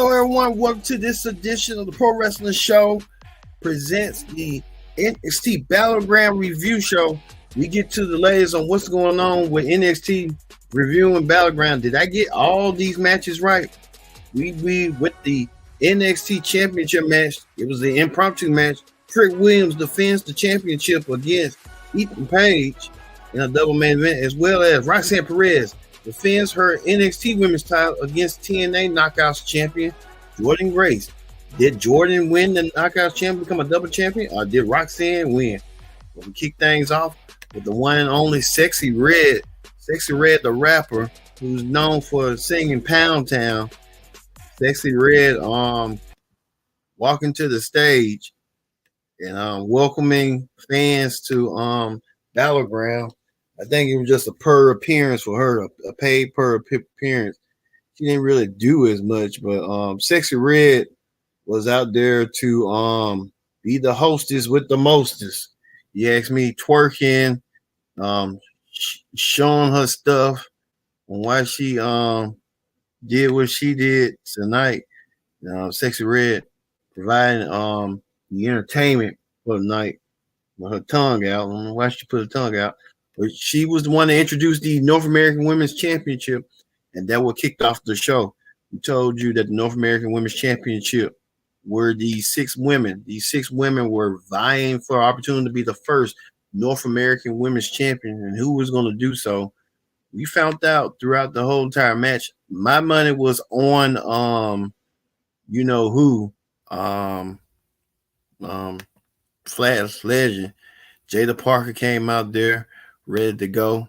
Hello, everyone. Welcome to this edition of the Pro Wrestling Show. Presents the NXT Battleground Review Show. We get to the latest on what's going on with NXT Review and Battleground. Did I get all these matches right? We with the NXT Championship match. It was the impromptu match. Trick Williams defends the championship against Ethan Page in a double main event, as well as Roxanne Perez defends her NXT Women's title against TNA Knockouts champion Jordan Grace. Did Jordan win the Knockouts champion, become a double champion, or did Roxanne win? Well, we kick things off with the one and only Sexy Red. Sexy Red, the rapper, who's known for singing Pound Town. Sexy Red walking to the stage and welcoming fans to Battleground. I think it was just a per appearance for her, a paid per appearance. She didn't really do as much, but Sexy Red was out there to be the hostess with the mostest. You ask me, twerking, showing her stuff on why she did what she did tonight. Sexy Red providing the entertainment for the night with her tongue out. I don't know why she put her tongue out. But she was the one that introduced the North American Women's Championship, and that what kicked off the show. We told you that the North American Women's Championship were these 6 women. These 6 women were vying for an opportunity to be the first North American Women's Champion, and who was going to do so. We found out throughout the whole entire match. My money was on you know who, Flash Legend. Jada Parker came out there ready to go,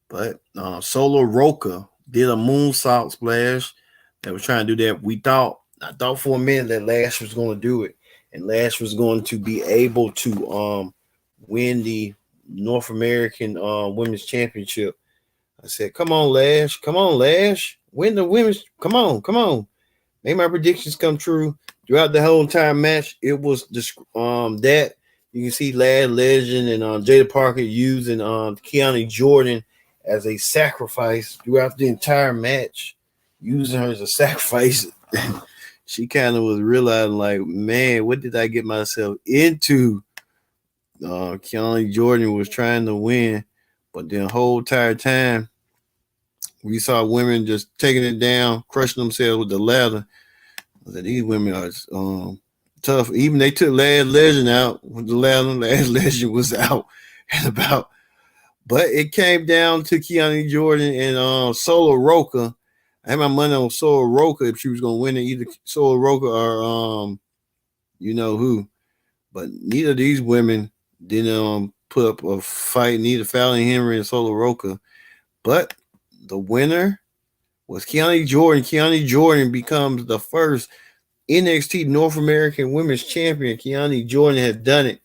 but Solo Roca did a moonsault splash that was trying to do that. I thought for a minute that Lash was going to do it, and Lash was going to be able to win the North American Women's Championship. I said, come on, Lash, win the women's, come on. Make my predictions come true. Throughout the whole entire match, it was that. You can see Lad Legend and Jada Parker using Kiana Jordan as a sacrifice throughout the entire match, using her as a sacrifice. She kind of was realizing, like, man, what did I get myself into? Kiana Jordan was trying to win, but the whole entire time, we saw women just taking it down, crushing themselves with the ladder. I said, these women are tough. Even they took Lad Legend out with the ladder. Lad Legend was out and about. But it came down to Kiana Jordan and Solo Roca. I had my money on Solo Roca if she was going to win it, either Solo Roca or you know who. But neither of these women didn't put up a fight, neither Fallon Henry and Solo Roca. But the winner was Kiana Jordan. Kiana Jordan becomes the first NXT North American Women's Champion. Kiana Jordan had done it.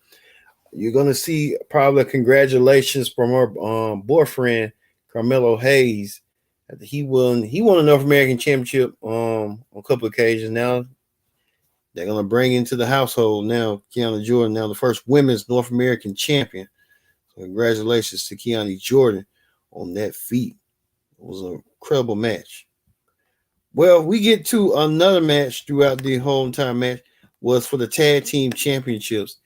You're going to see probably congratulations from her boyfriend, Carmelo Hayes. He won a North American Championship on a couple of occasions. Now they're going to bring into the household now Kiana Jordan, now the first women's North American champion. So congratulations to Kiana Jordan on that feat. It was an incredible match. Well, we get to another match throughout the whole entire match was for the tag team championships.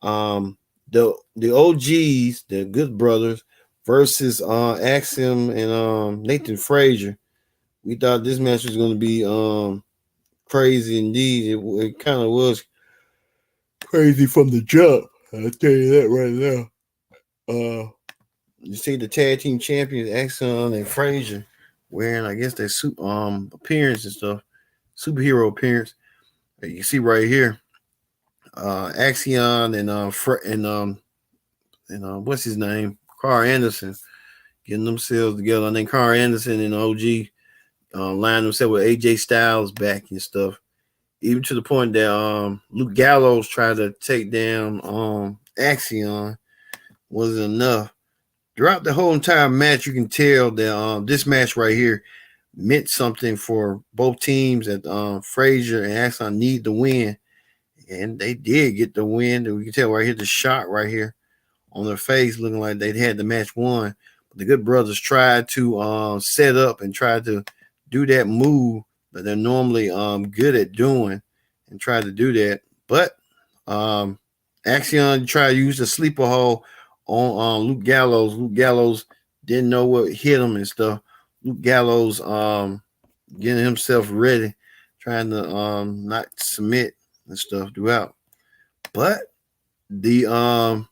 The OGs, the Good Brothers, versus Axiom and Nathan Frazier. We thought this match was going to be crazy indeed. It kind of was crazy from the jump. I'll tell you that right now. You see the tag team champions, Axiom and Frazier, wearing, I guess, their appearance and stuff, superhero appearance. You see right here, Axiom and what's his name, Carl Anderson, getting themselves together. I think Carl Anderson and OG lined themselves with AJ Styles back and stuff. Even to the point that Luke Gallows tried to take down Axiom, wasn't enough. Throughout the whole entire match, you can tell that this match right here meant something for both teams. That Frazier and Axiom need to win, and they did get the win. We can tell right here the shot right here on their face, looking like they had the match won. But the Good Brothers tried to set up and tried to do that move but they're normally good at doing and try to do that. But Axiom tried to use the sleeper hole on Luke Gallows. Luke Gallows didn't know what hit him and stuff. Luke Gallows getting himself ready, trying to not submit and stuff throughout. But the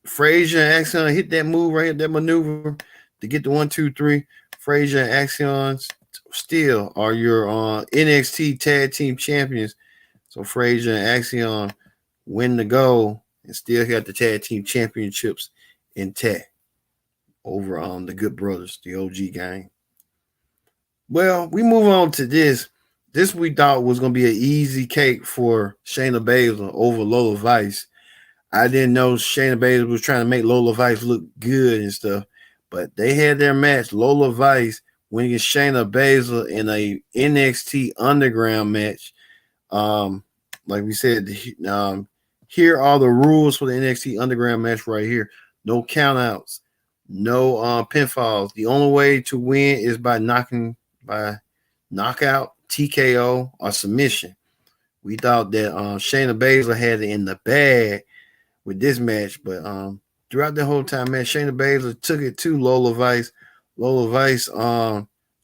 Frazier and Axiom hit that move right here, that maneuver to get the 1, 2, 3. Frazier and Axiom still are your NXT tag team champions. So Frazier and Axiom win the gold and still got the tag team championships intact over the Good Brothers, the OG gang. Well, we move on to this. This we thought was going to be an easy cake for Shayna Baszler over Lola Vice. I didn't know Shayna Baszler was trying to make Lola Vice look good and stuff, but they had their match. Lola Vice went against Shayna Baszler in a NXT Underground match. Like we said, here are the rules for the NXT Underground match right here. No countouts, no pinfalls. The only way to win is by knockout, TKO, or submission. We thought that Shayna Baszler had it in the bag with this match, but throughout the whole time, man, Shayna Baszler took it to Lola Vice. Lola Vice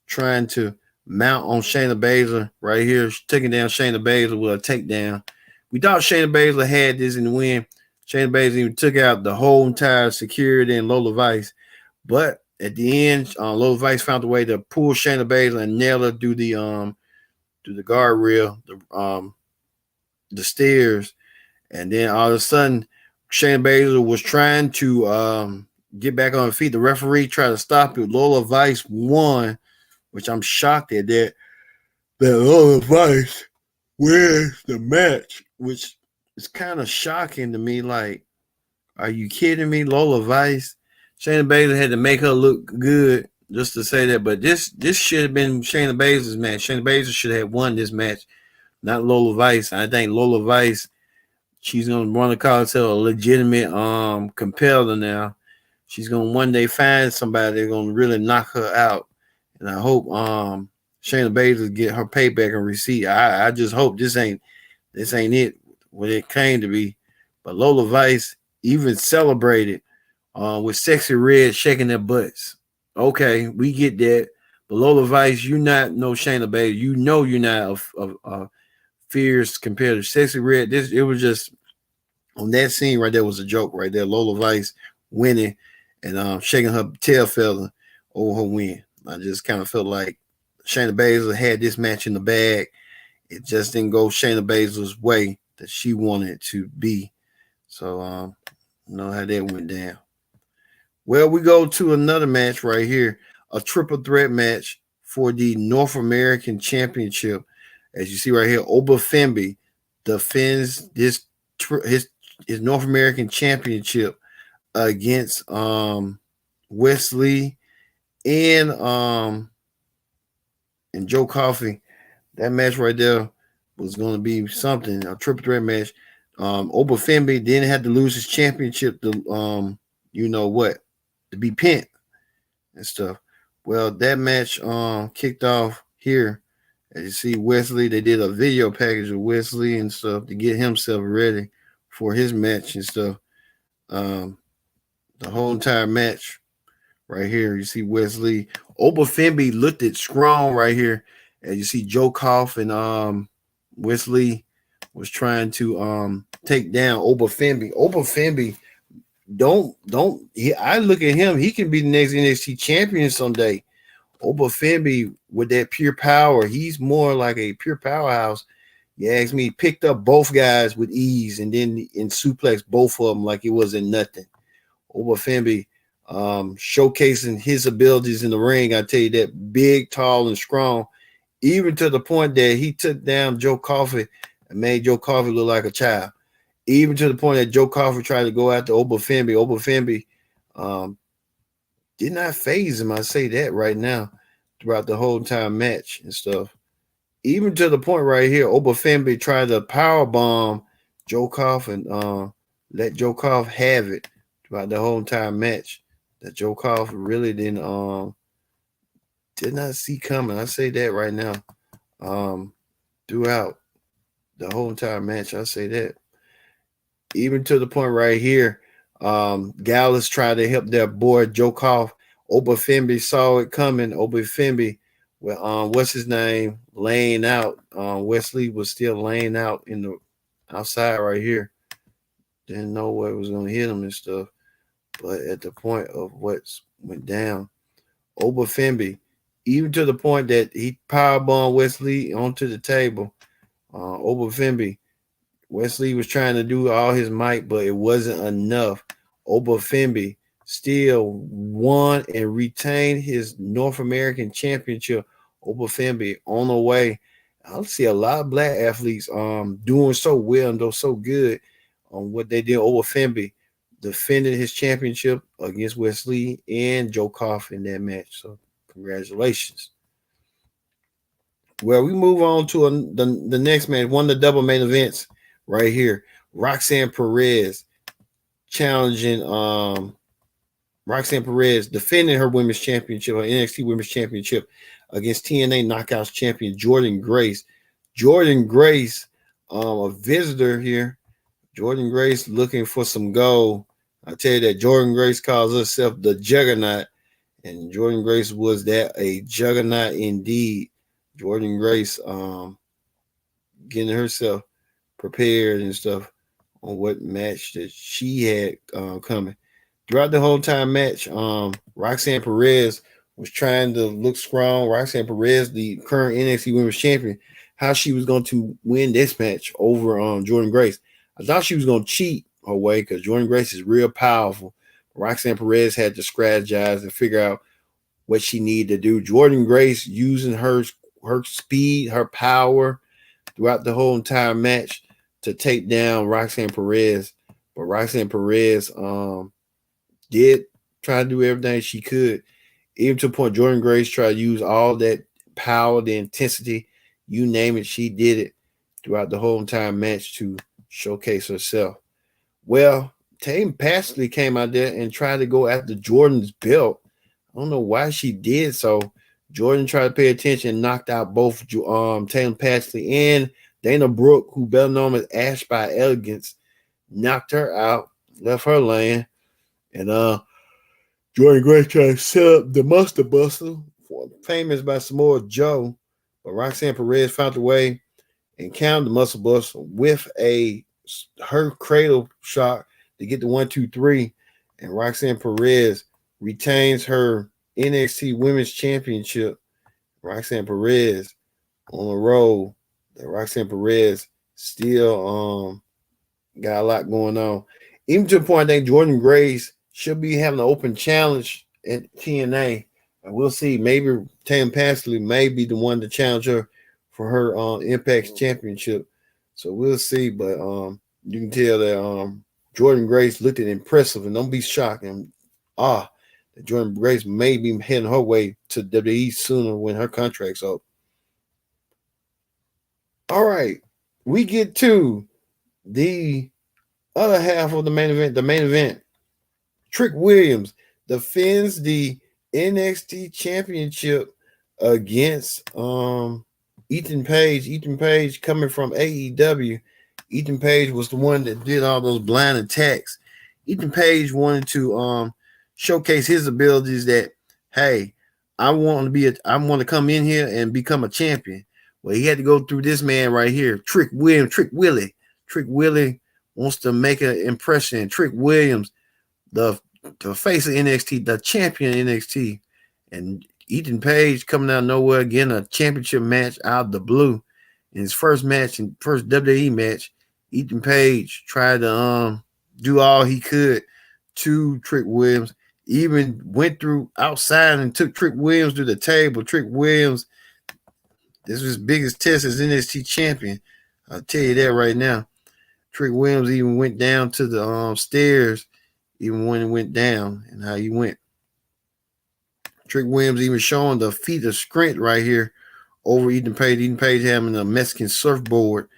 trying to mount on Shayna Baszler right here, taking down Shayna Baszler with a takedown. We thought Shayna Baszler had this in the win. Shayna Baszler even took out the whole entire security and Lola Vice, but at the end, Lola Vice found a way to pull Shayna Baszler and nail her through the guardrail, the stairs, and then all of a sudden, Shayna Baszler was trying to get back on her feet. The referee tried to stop it. Lola Vice won, which I'm shocked at that Lola Vice wins the match, which is kind of shocking to me. Like, are you kidding me? Lola Vice. Shayna Baszler had to make her look good just to say that, but this should have been Shayna Baszler's match. Shayna Baszler should have won this match, not Lola Vice. I think Lola Vice, she's gonna want to call herself a legitimate competitor now. She's gonna one day find somebody that's gonna really knock her out, and I hope Shayna Baszler get her payback and receipt. I just hope this ain't it what it came to be. But Lola Vice even celebrated with Sexy Red shaking their butts. Okay, we get that. But Lola Vice, you not no Shayna Baszler. You know you're not a fierce competitor. Sexy Red, it was just on that scene right there was a joke right there. Lola Vice winning and shaking her tail feather over her win. I just kind of felt like Shayna Baszler had this match in the bag. It just didn't go Shayna Baszler's way that she wanted it to be. So you know how that went down. Well, we go to another match right here, a triple threat match for the North American Championship. As you see right here, Oba Femi defends his North American Championship against Wesley and Joe Coffey. That match right there was going to be something, a triple threat match. Oba Femi didn't have to lose his championship to you know what, to be pinned and stuff. Well, that match kicked off here. As you see, Wesley, they did a video package of Wesley and stuff to get himself ready for his match and stuff. The whole entire match right here, you see Wesley. Oba Femi looked at strong right here. As you see, Joe Koff and Wesley was trying to take down Oba Femi. Oba Femi, I look at him, he can be the next NXT champion someday. Oba Femi with that pure power, he's more like a pure powerhouse. You ask me, picked up both guys with ease and then suplex both of them like it wasn't nothing. Oba Femi showcasing his abilities in the ring. I tell you that, big, tall, and strong, even to the point that he took down Joe Coffey and made Joe Coffey look like a child. Even to the point that Joe Coffey tried to go after Oba Femi. Oba Femi did not phase him. I say that right now throughout the whole entire match and stuff. Even to the point right here, Oba Femi tried to power bomb Joe Koff and let Joe Koff have it throughout the whole entire match. That Joe Koff really did not see coming. I say that right now. throughout the whole entire match. I say that. Even to the point right here, Gallus tried to help their boy Jokoff. Obafembe saw it coming. Obafembe, with what's his name, laying out. Wesley was still laying out in the outside right here. Didn't know what was gonna hit him and stuff. But at the point of what went down, Obafembe, even to the point that he powerbombed Wesley onto the table. Obafembe, Wesley was trying to do all his might, but it wasn't enough. Obafembe still won and retained his North American Championship. Obafembe on the way. I see a lot of black athletes doing so well and so good on what they did. Obafembe defended his championship against Wesley and Joe Koff in that match. So congratulations. Well, we move on to the next match, one of the double main events right here. Roxanne Perez challenging Roxanne Perez defending her women's championship, her NXT women's championship against TNA Knockouts champion Jordan Grace. Jordan Grace, a visitor here. Jordan Grace looking for some gold. I tell you that Jordan Grace calls herself the Juggernaut, and Jordan Grace was that, a juggernaut indeed. Jordan Grace getting herself prepared and stuff on what match that she had coming. Throughout the whole time match, Roxanne Perez was trying to look strong. Roxanne Perez, the current NXT Women's Champion, how she was going to win this match over Jordan Grace. I thought she was going to cheat her way because Jordan Grace is real powerful. Roxanne Perez had to strategize and figure out what she needed to do. Jordan Grace using her speed, her power throughout the whole entire match to take down Roxanne Perez. But Roxanne Perez did try to do everything she could, even to the point Jordan Grace tried to use all that power, the intensity, you name it, she did it throughout the whole entire match to showcase herself. Well, Tatum Paxley came out there and tried to go after Jordan's belt. I don't know why she did so. Jordan tried to pay attention and knocked out both Tatum Paxley and Dana Brooke, who better known as Ash by Elegance, knocked her out, left her laying. And Jordan Grace tried to set up the Muster Buster, famous by Samoa Joe. But Roxanne Perez found a way and countered the Muscle Buster with her cradle shot to get the 1, 2, 3. And Roxanne Perez retains her NXT Women's Championship. Roxanne Perez on the road. Roxanne Perez still got a lot going on. Even to the point I think Jordan Grace should be having an open challenge at TNA. And we'll see. Maybe Tam Paxley may be the one to challenge her for her Impact Championship. So we'll see. But you can tell that Jordan Grace looked at impressive, and don't be shocked. And Jordan Grace may be heading her way to WWE sooner when her contract's up. All right, we get to the other half of the main event. The main event, Trick Williams defends the NXT Championship against Ethan Page. Ethan Page coming from AEW. Ethan Page was the one that did all those blind attacks. Ethan Page wanted to showcase his abilities that, hey, I want to come in here and become a champion. Well, he had to go through this man right here, Trick Williams, Trick Willie. Trick Willie wants to make an impression. Trick Williams, the face of NXT, the champion of NXT. And Ethan Page coming out of nowhere, getting a championship match out of the blue. In his first match, and first WWE match, Ethan Page tried to do all he could to Trick Williams. Even went through outside and took Trick Williams to the table. Trick Williams, this was his biggest test as NXT champion. I'll tell you that right now. Trick Williams even went down to the stairs, even when it went down and how he went. Trick Williams even showing the feat of strength right here over Ethan Page. Ethan Page having a Mexican surfboard.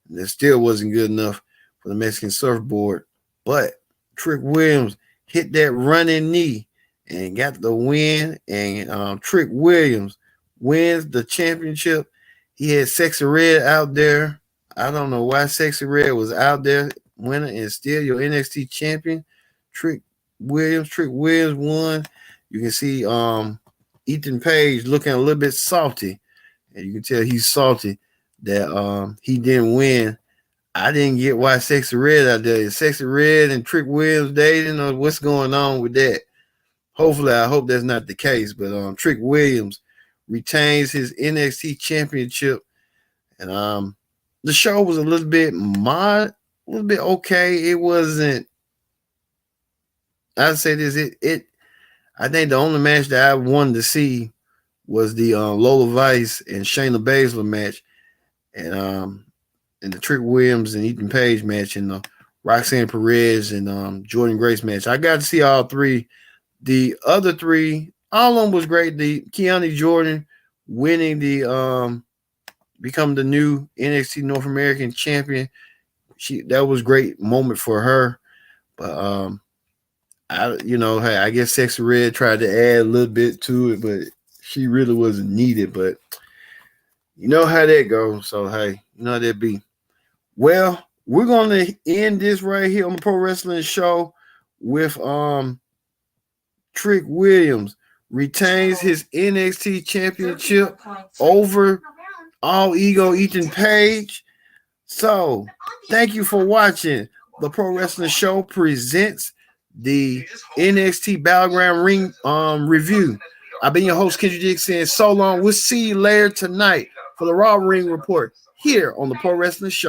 And that still wasn't good enough for the Mexican surfboard. But Trick Williams hit that running knee and got the win. And Trick Williams wins the championship. He had Sexy Red out there. I don't know why Sexy Red was out there winning and still your NXT champion. Trick Williams won. You can see Ethan Page looking a little bit salty. And you can tell he's salty that he didn't win. I didn't get why Sexy Red out there. Is Sexy Red and Trick Williams dating, or what's going on with that? Hopefully, I hope that's not the case. But Trick Williams retains his NXT championship. And the show was a little bit okay. It wasn't. I'd say this. I think the only match that I wanted to see was the Lola Vice and Shayna Baszler match, and the Trick Williams and Ethan Page match, and the Roxanne Perez and Jordan Grace match. I got to see all three. The other three, all of them was great. The Keanu Jordan winning the become the new NXT North American champion. That was a great moment for her. But I guess Sexy Red tried to add a little bit to it, but she really wasn't needed. But you know how that goes. So hey, you know how that be. Well, we're gonna end this right here on the Pro Wrestling Show with Trick Williams retains his NXT championship over All Ego Ethan Page. So thank you for watching. The Pro Wrestling Show presents the NXT Battleground Ring review. I've been your host, Kendrick Dick, saying so long. We'll see you later tonight for the Raw Ring Report here on the Pro Wrestling Show.